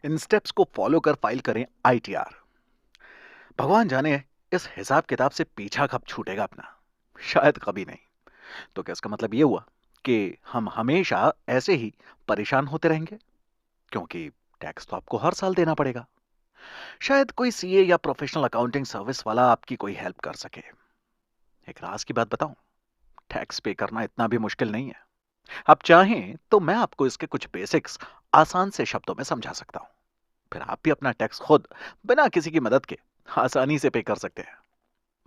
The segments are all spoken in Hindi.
इन स्टेप्स को फॉलो कर फाइल करें आईटीआर। भगवान जाने इस हिसाब किताब से पीछा कब छूटेगा अपना। शायद कभी नहीं। तो क्या इसका मतलब ये हुआ कि हम हमेशा ऐसे ही परेशान होते रहेंगे, क्योंकि टैक्स तो आपको हर साल देना पड़ेगा। शायद कोई सीए या प्रोफेशनल अकाउंटिंग सर्विस वाला आपकी कोई हेल्प कर सके। एक राज की बात बताऊं, टैक्स पे करना इतना भी मुश्किल नहीं है। आप चाहें तो मैं आपको इसके कुछ बेसिक्स आसान से शब्दों में समझा सकता हूं। फिर आप भी अपना टैक्स खुद बिना किसी की मदद के आसानी से पे कर सकते हैं।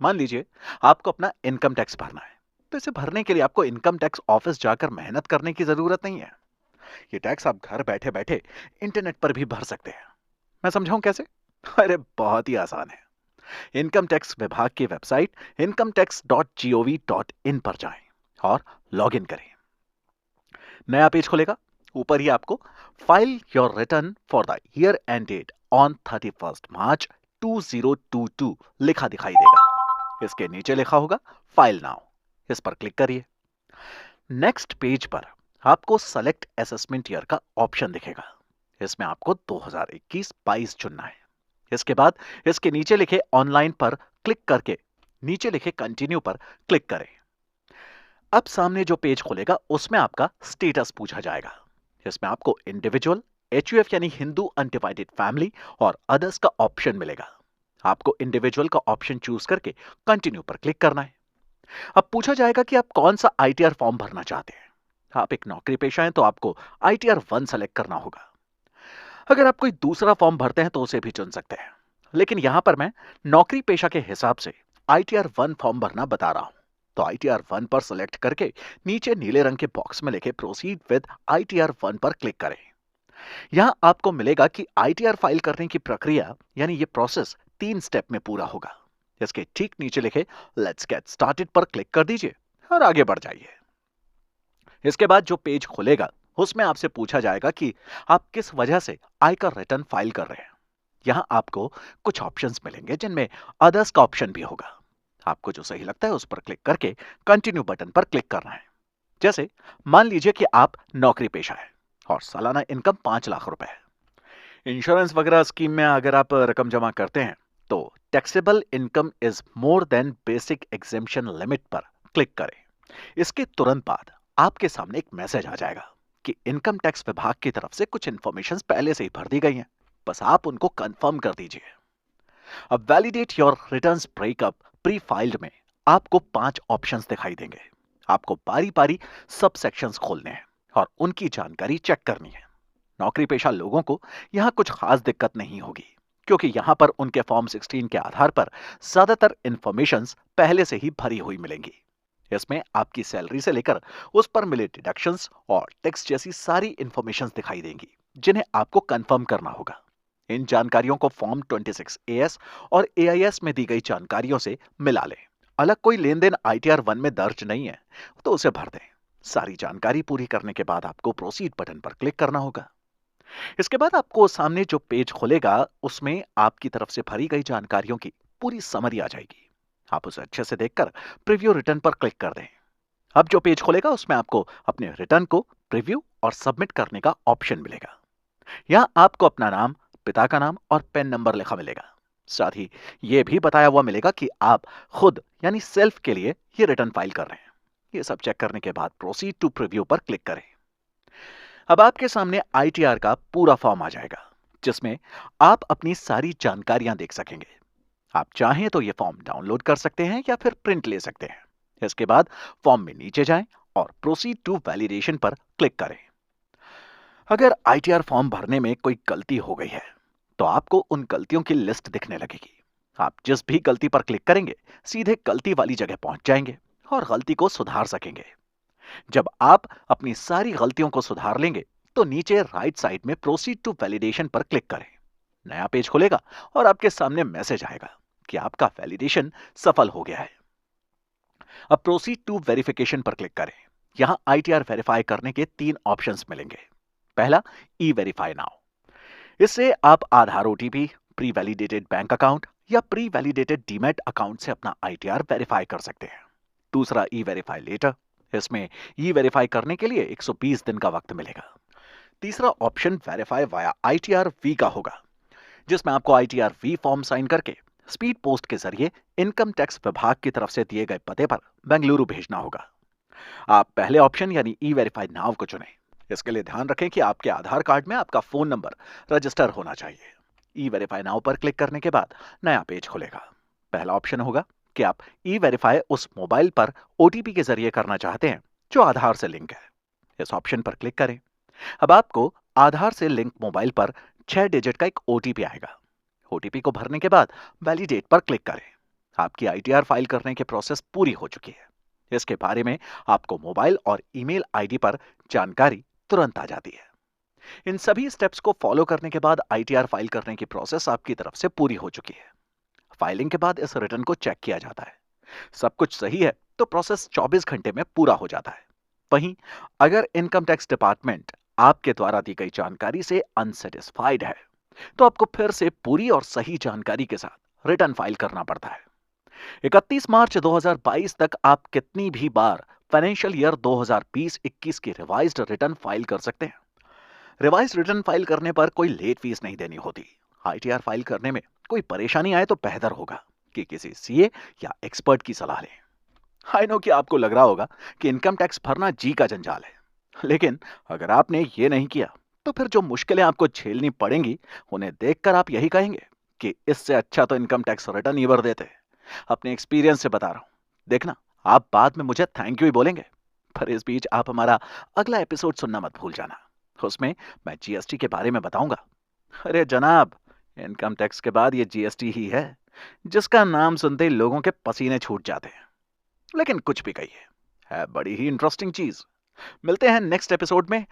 मान लीजिए आपको अपना इनकम टैक्स भरना है, तो इसे भरने के लिए आपको इनकम टैक्स ऑफिस जाकर मेहनत करने की जरूरत नहीं है। ये टैक्स आप घर बैठे बैठे इंटरनेट पर भी भर सकते हैं। मैं समझाऊं कैसे? अरे बहुत ही आसान है। इनकम टैक्स विभाग की वेबसाइट incometax.gov.in पर जाएं और लॉग इन करें। नया पेज खुलेगा। ऊपर ही आपको file your return for the year end date on 31 March 2022 लिखा दिखाई देगा। इसके नीचे लिखा होगा फाइल नाउ। इस पर क्लिक करिए। नेक्स्ट पेज पर आपको सेलेक्ट असेसमेंट ईयर का ऑप्शन दिखेगा। इसमें आपको 2021-22 चुनना है। इसके बाद इसके नीचे लिखे ऑनलाइन पर क्लिक करके नीचे लिखे कंटिन्यू पर क्लिक करें। अब सामने जो पेज खुलेगा उसमें आपका स्टेटस पूछा जाएगा। इसमें आपको इंडिविजुअल, एचयूएफ यानी हिंदू अनडिवाइडेड फैमिली और अदर्स का ऑप्शन मिलेगा। आपको इंडिविजुअल का ऑप्शन चूज करके कंटिन्यू पर क्लिक करना है। अब पूछा जाएगा कि आप कौन सा आईटीआर फॉर्म भरना चाहते हैं। आप एक नौकरी पेशा हैं तो आपको आईटीआर 1 सेलेक्ट करना होगा। अगर आप कोई दूसरा फॉर्म भरते हैं तो उसे भी चुन सकते हैं, लेकिन यहां पर मैं नौकरी पेशा के हिसाब से आईटीआर 1 फॉर्म भरना बता रहा हूं। तो आईटीआर 1 पर सेलेक्ट करके नीचे नीले रंग के बॉक्स में लिखे प्रोसीड विद आईटीआर 1 पर क्लिक करें। यहां आपको मिलेगा कि आईटीआर फाइल करने की प्रक्रिया यानी ये प्रोसेस 3 स्टेप में पूरा होगा। इसके ठीक नीचे लिखे लेट्स गेट स्टार्टेड पर क्लिक कर दीजिए और आगे बढ़ जाइए। इसके बाद जो पेज खुलेगा उसमें आपसे पूछा जाएगा कि आप किस वजह से आयकर रिटर्न फाइल कर रहे हैं। यहां आपको कुछ ऑप्शंस मिलेंगे जिनमें अदर्स का ऑप्शन भी होगा। आपको जो सही लगता है उस पर क्लिक करके कंटिन्यू बटन पर क्लिक करना है। जैसे मान लीजिए कि आप नौकरी पेशा है और सालाना इनकम 5 लाख रुपए है। इंश्योरेंस वगैरह स्कीम में अगर आप रकम जमा करते हैं तो taxable income is more than basic exemption limit पर क्लिक करें। इसके तुरंत बाद आपके सामने एक मैसेज आ जाएगा कि इनकम टैक्स विभाग की तरफ से कुछ इंफॉर्मेशन पहले से ही भर दी गई हैं, बस आप उनको कंफर्म कर दीजिए। अब validate your returns breakup pre filed में आपको 5 ऑप्शंस दिखाई देंगे। आपको बारी बारी सब सेक्शंस खोलने हैं और उनकी जानकारी चेक करनी है। नौकरी पेशा लोगों को यहां कुछ खास दिक्कत नहीं होगी, क्योंकि यहां पर उनके फॉर्म 16 के आधार पर ज्यादातर इंफॉर्मेशंस पहले से ही भरी हुई मिलेंगी। इसमें आपकी सैलरी से लेकर उस पर मिले डिडक्शंस और टैक्स जैसी सारी इंफॉर्मेशंस दिखाई देंगी, जिन्हें आपको कंफर्म करना होगा। इन जानकारियों को फॉर्म 26 एएस और एआईएस में दी गई जानकारियों से मिला लें। अलग कोई लेन देन आईटीआर 1 में दर्ज नहीं है तो उसे भर दें। सारी जानकारी पूरी करने के बाद आपको प्रोसीड बटन पर क्लिक करना होगा। इसके बाद आपको सामने जो पेज खुलेगा उसमें आपकी तरफ से भरी गई जानकारियों की पूरी समरी आ जाएगी। आप उसे अच्छे से देखकर प्रीव्यू रिटर्न पर क्लिक कर दें। अब जो पेज खुलेगा उसमें आपको अपने रिटर्न को प्रीव्यू और सबमिट करने का ऑप्शन मिलेगा। यहां आपको अपना नाम, पिता का नाम और पेन नंबर लिखा मिलेगा। साथ ही यह भी बताया हुआ मिलेगा कि आप खुद यानी सेल्फ के लिए यह रिटर्न फाइल कर रहे हैं। यह सब चेक करने के बाद प्रोसीड टू प्रीव्यू पर क्लिक करें। अब आपके सामने आईटीआर का पूरा फॉर्म आ जाएगा, जिसमें आप अपनी सारी जानकारियां देख सकेंगे। आप चाहें तो यह फॉर्म डाउनलोड कर सकते हैं या फिर प्रिंट ले सकते हैं। इसके बाद फॉर्म में नीचे जाएं और प्रोसीड टू वैलिडेशन पर क्लिक करें। अगर आईटीआर फॉर्म भरने में कोई गलती हो गई है तो आपको उन गलतियों की लिस्ट दिखने लगेगी। आप जिस भी गलती पर क्लिक करेंगे सीधे गलती वाली जगह पहुंच जाएंगे और गलती को सुधार सकेंगे। जब आप अपनी सारी गलतियों को सुधार लेंगे तो नीचे राइट साइड में प्रोसीड टू वैलिडेशन पर क्लिक करें। नया पेज खुलेगा और आपके सामने मैसेज आएगा कि आपका वैलिडेशन सफल हो गया है। अब प्रोसीड टू वेरिफिकेशन पर क्लिक करें। यहां आईटीआर वेरीफाई करने के 3 ऑप्शंस मिलेंगे। पहला, ई वेरीफाई नाउ। इससे आप Aadhaar, OTP, pre validated bank account या प्री वैलिडेटेड डीमैट अकाउंट से अपना आईटीआर वेरीफाई कर सकते हैं। दूसरा, ई वेरीफाई लेटर। इसमें ई वेरीफाई करने के लिए 120 दिन का वक्त मिलेगा। तीसरा option verify via ITR V का होगा, जिसमें आपको ITR वी फॉर्म साइन करके स्पीड पोस्ट के जरिए इनकम टैक्स विभाग की तरफ से दिए गए पते पर बेंगलुरु भेजना होगा। आप पहले ऑप्शन यानी ई वेरीफाई नाउ को चुनें। इसके लिए ध्यान रखें कि आपके आधार कार्ड में आपका फोन नंबर रजिस्टर होना चाहिए। ई वेरीफाई नाउ पर क्लिक करने के बाद नया पेज खुलेगा। पहला ऑप्शन होगा कि आप ई वेरीफाई उस मोबाइल पर OTP के जरिए करना चाहते हैं जो आधार से लिंक है। इस ऑप्शन पर क्लिक करें। अब आपको आधार से लिंक मोबाइल पर 6 डिजिट का एक OTP आएगा। OTP को भरने के बाद वैलिडेट पर क्लिक करें। आपकी ITR फाइल करने की प्रोसेस पूरी हो चुकी है। इसके बारे में आपको मोबाइल और ईमेल ID पर जानकारी तुरंत आ जाती है। इन सभी स्टेप्स को फॉलो करने के बाद ITR फाइल करने की प्रोसेस आपकी तरफ से पूरी हो चुकी है। फाइलिंग के बाद इस रिटर्न को चेक किया जाता है। सब कुछ सही है तो प्रोसेस 24 घंटे में पूरा हो जाता है। वहीं अगर इनकम टैक्स डिपार्टमेंट आपके द्वारा दी गई जानकारी से अनसेटिस्फाइड है तो आपको फिर से पूरी और सही जानकारी के साथ रिटर्न फाइल करना पड़ता है। 31 मार्च 2022 तक आप कितनी भी बार फाइनेंशियल ईयर 2020-21 की रिवाइज्ड रिटर्न फाइल कर सकते हैं। रिवाइज रिटर्न फाइल करने पर कोई लेट फीस नहीं देनी होती। ITR फाइल करने में कोई परेशानी आए तो बेहतर होगा कि किसी CA या एक्सपर्ट की सलाह लें। आई नो कि आपको लग रहा होगा कि इनकम टैक्स भरना जी का जंजाल है, लेकिन अगर आपने ये नहीं किया तो फिर जो मुश्किलें आपको झेलनी पड़ेंगी उन्हें देखकर आप यही कहेंगे कि इससे अच्छा तो इनकम टैक्स रिटर्न ही भर देते। अपने एक्सपीरियंस से बता रहा हूं, देखना आप बाद में मुझे थैंक यू ही बोलेंगे। पर इस बीच आप हमारा अगला एपिसोड सुनना मत भूल जाना। उसमें मैं GST के बारे में बताऊंगा। अरे जनाब, इनकम टैक्स के बाद ये GST ही है जिसका नाम सुनते ही लोगों के पसीने छूट जाते हैं। लेकिन कुछ भी कहिए, है बड़ी ही इंटरेस्टिंग चीज। मिलते हैं नेक्स्ट एपिसोड में।